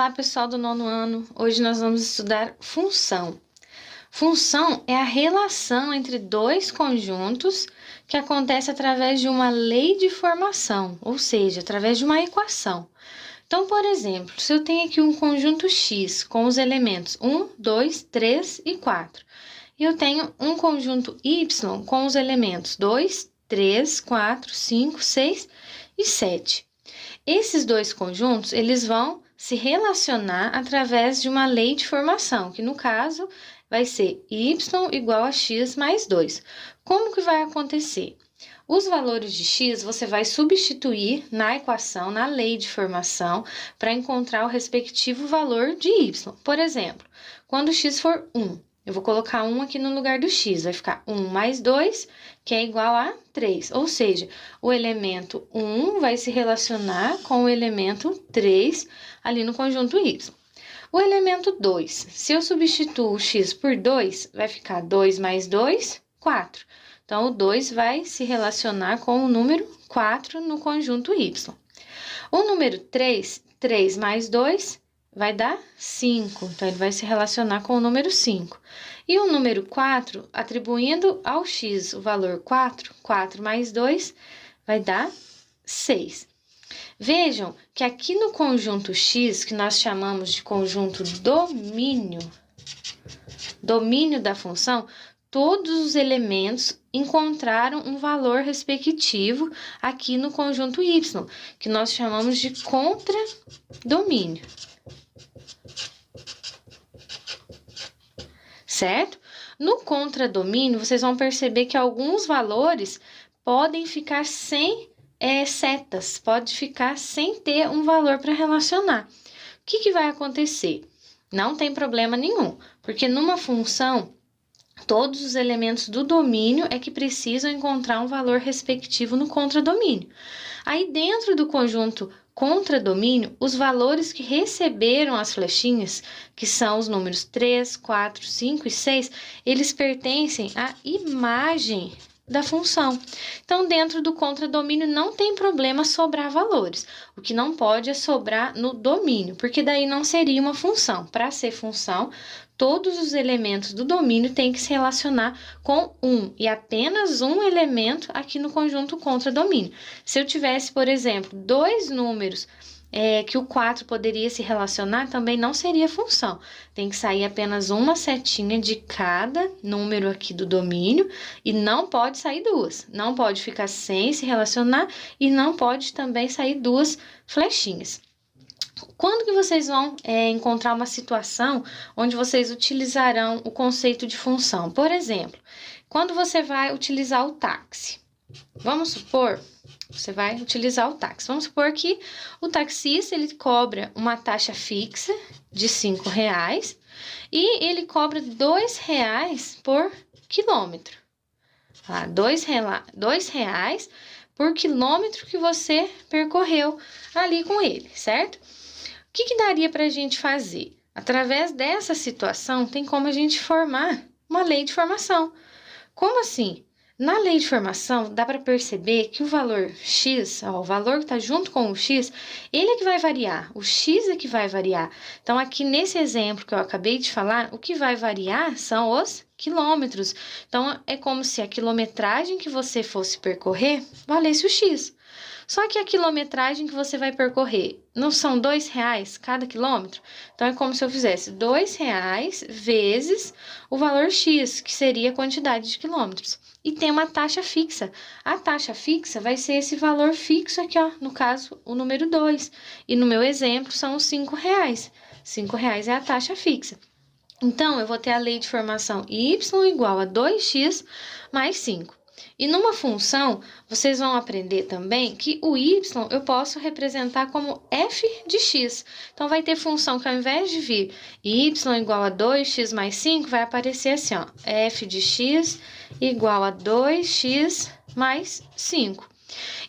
Olá, pessoal do nono ano. Hoje nós vamos estudar função. Função é a relação entre dois conjuntos que acontece através de uma lei de formação, ou seja, através de uma equação. Então, por exemplo, se eu tenho aqui um conjunto X com os elementos 1, 2, 3 e 4, e eu tenho um conjunto Y com os elementos 2, 3, 4, 5, 6 e 7. Esses dois conjuntos, eles vão se relacionar através de uma lei de formação, que no caso vai ser y igual a x mais 2. Como que vai acontecer? Os valores de x você vai substituir na equação, na lei de formação, para encontrar o respectivo valor de y. Por exemplo, quando x for 1, eu vou colocar 1 aqui no lugar do x, vai ficar 1 mais 2, que é igual a 3. Ou seja, o elemento 1 vai se relacionar com o elemento 3 ali no conjunto y. O elemento 2, se eu substituo o x por 2, vai ficar 2 mais 2, 4. Então, o 2 vai se relacionar com o número 4 no conjunto y. O número 3, 3 mais 2, vai dar 5, então ele vai se relacionar com o número 5. E o número 4, atribuindo ao x o valor 4, 4 mais 2, vai dar 6. Vejam que aqui no conjunto x, que nós chamamos de conjunto domínio da função, todos os elementos encontraram um valor respectivo aqui no conjunto y, que nós chamamos de contradomínio. Certo? No contradomínio, vocês vão perceber que alguns valores podem ficar sem setas, pode ficar sem ter um valor para relacionar. O que vai acontecer? Não tem problema nenhum, porque numa função, todos os elementos do domínio é que precisam encontrar um valor respectivo no contradomínio. Aí, dentro do conjunto contradomínio, os valores que receberam as flechinhas, que são os números 3, 4, 5 e 6, eles pertencem à imagem da função. Então, dentro do contradomínio não tem problema sobrar valores. O que não pode é sobrar no domínio, porque daí não seria uma função. Para ser função, todos os elementos do domínio têm que se relacionar com um, e apenas um elemento aqui no conjunto contradomínio. Se eu tivesse, por exemplo, dois números que o 4 poderia se relacionar, também não seria função. Tem que sair apenas uma setinha de cada número aqui do domínio e não pode sair duas. Não pode ficar sem se relacionar e não pode também sair duas flechinhas. Quando que vocês vão encontrar uma situação onde vocês utilizarão o conceito de função? Por exemplo, quando você vai utilizar o táxi. Vamos supor, você vai utilizar o táxi. Vamos supor que o taxista, ele cobra uma taxa fixa de R$5 e ele cobra R$2 por quilômetro. R$2 por quilômetro que você percorreu ali com ele, certo? O que daria para a gente fazer? Através dessa situação, tem como a gente formar uma lei de formação. Como assim? Na lei de formação, dá para perceber que o valor x, o valor que está junto com o x, ele é que vai variar, o x é que vai variar. Então, aqui nesse exemplo que eu acabei de falar, o que vai variar são os quilômetros. Então, é como se a quilometragem que você fosse percorrer valesse o x. Só que a quilometragem que você vai percorrer não são R$2 cada quilômetro? Então, é como se eu fizesse R$2 vezes o valor x, que seria a quantidade de quilômetros. E tem uma taxa fixa. A taxa fixa vai ser esse valor fixo aqui, ó, no caso, o número 2. E no meu exemplo, são os R$5. R$5 é a taxa fixa. Então, eu vou ter a lei de formação y igual a 2x mais 5. E numa função, vocês vão aprender também que o y eu posso representar como f de x. Então, vai ter função que ao invés de vir y igual a 2x mais 5, vai aparecer assim, ó, f de x igual a 2x mais 5.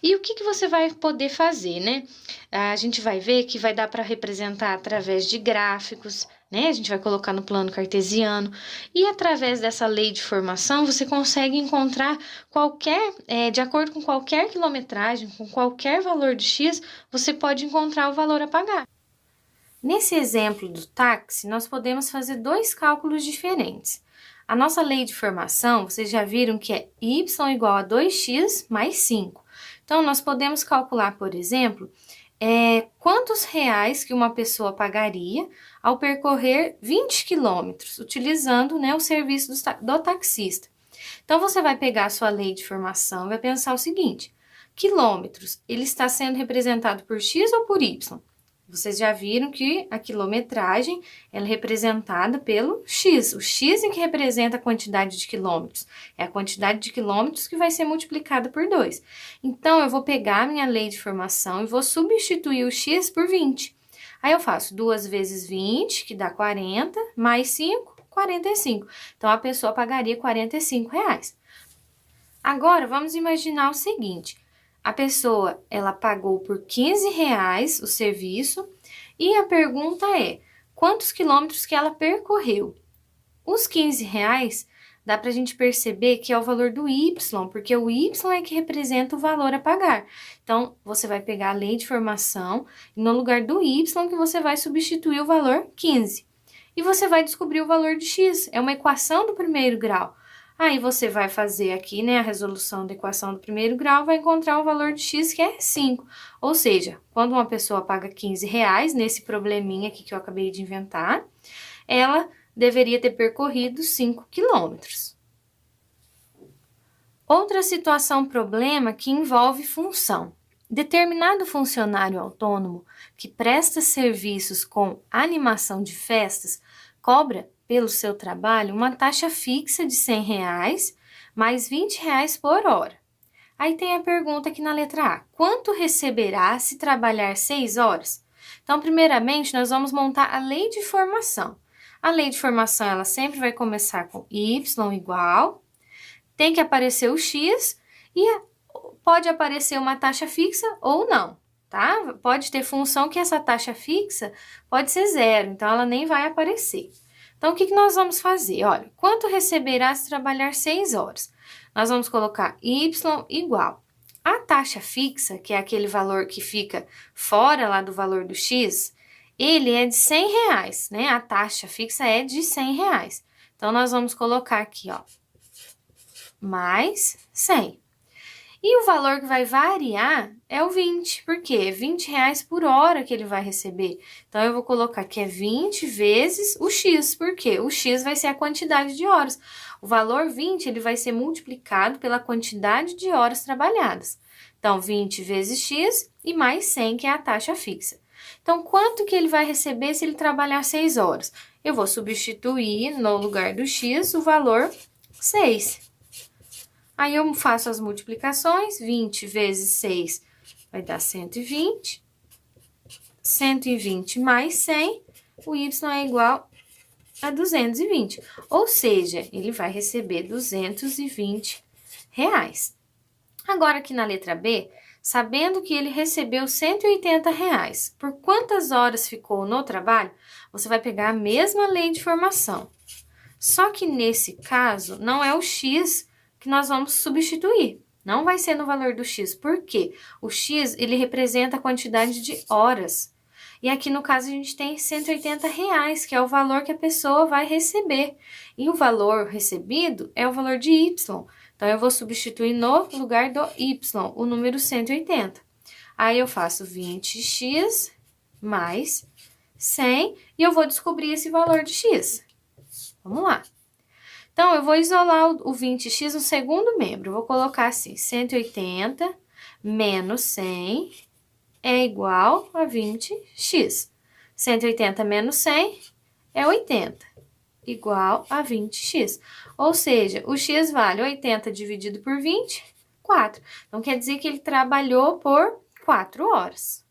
E o que você vai poder fazer, né? A gente vai ver que vai dar para representar através de gráficos, né? A gente vai colocar no plano cartesiano. E através dessa lei de formação, você consegue encontrar de acordo com qualquer quilometragem, com qualquer valor de x, você pode encontrar o valor a pagar. Nesse exemplo do táxi, nós podemos fazer dois cálculos diferentes. A nossa lei de formação, vocês já viram que é y igual a 2x mais 5. Então, nós podemos calcular, por exemplo, quantos reais que uma pessoa pagaria ao percorrer 20 quilômetros, utilizando, né, o serviço do taxista. Então, você vai pegar a sua lei de formação e vai pensar o seguinte: quilômetros, ele está sendo representado por x ou por y? Vocês já viram que a quilometragem ela é representada pelo x. O x é que representa a quantidade de quilômetros. É a quantidade de quilômetros que vai ser multiplicada por 2. Então, eu vou pegar a minha lei de formação e vou substituir o x por 20. Aí, eu faço 2 vezes 20, que dá 40, mais 5, 45. Então, a pessoa pagaria R$45. Agora, vamos imaginar o seguinte: a pessoa, ela pagou por R$15 o serviço e a pergunta é, quantos quilômetros que ela percorreu? Os R$15 dá para a gente perceber que é o valor do y, porque o y é que representa o valor a pagar. Então, você vai pegar a lei de formação e no lugar do y que você vai substituir o valor 15. E você vai descobrir o valor de x, é uma equação do primeiro grau. Aí você vai fazer aqui, né, a resolução da equação do primeiro grau, vai encontrar o valor de x, que é 5. Ou seja, quando uma pessoa paga R$15, nesse probleminha aqui que eu acabei de inventar, ela deveria ter percorrido 5 quilômetros. Outra situação problema que envolve função. Determinado funcionário autônomo que presta serviços com animação de festas cobra pelo seu trabalho uma taxa fixa de R$100 mais R$20 por hora. Aí tem a pergunta aqui na letra A: quanto receberá se trabalhar 6 horas? Então, primeiramente, nós vamos montar a lei de formação. A lei de formação, ela sempre vai começar com y igual, tem que aparecer o x e pode aparecer uma taxa fixa ou não, tá? Pode ter função que essa taxa fixa pode ser 0, então ela nem vai aparecer. Então, o que nós vamos fazer? Olha, quanto receberá se trabalhar 6 horas? Nós vamos colocar y igual. A taxa fixa, que é aquele valor que fica fora lá do valor do x, ele é de R$100, né? A taxa fixa é de R$100. Então, nós vamos colocar aqui, ó, mais 100. E o valor que vai variar é o 20, porque é R$20 por hora que ele vai receber. Então, eu vou colocar que é 20 vezes o x, porque o x vai ser a quantidade de horas. O valor 20, ele vai ser multiplicado pela quantidade de horas trabalhadas. Então, 20 vezes x e mais 100, que é a taxa fixa. Então, quanto que ele vai receber se ele trabalhar 6 horas? Eu vou substituir no lugar do x o valor 6. Aí, eu faço as multiplicações, 20 vezes 6 vai dar 120. 120 mais 100, o y é igual a 220. Ou seja, ele vai receber R$220. Agora, aqui na letra B, sabendo que ele recebeu R$180, por quantas horas ficou no trabalho, você vai pegar a mesma lei de formação. Só que nesse caso, não é o x que nós vamos substituir. Não vai ser no valor do x. Por quê? O x, ele representa a quantidade de horas. E aqui, no caso, a gente tem R$180, que é o valor que a pessoa vai receber. E o valor recebido é o valor de y. Então, eu vou substituir no lugar do y, o número 180. Aí, eu faço 20x mais 100 e eu vou descobrir esse valor de x. Vamos lá. Então, eu vou isolar o 20x no segundo membro. Eu vou colocar assim, 180 menos 100 é igual a 20x. 180 menos 100 é 80, igual a 20x. Ou seja, o x vale 80 dividido por 20, 4. Então, quer dizer que ele trabalhou por 4 horas.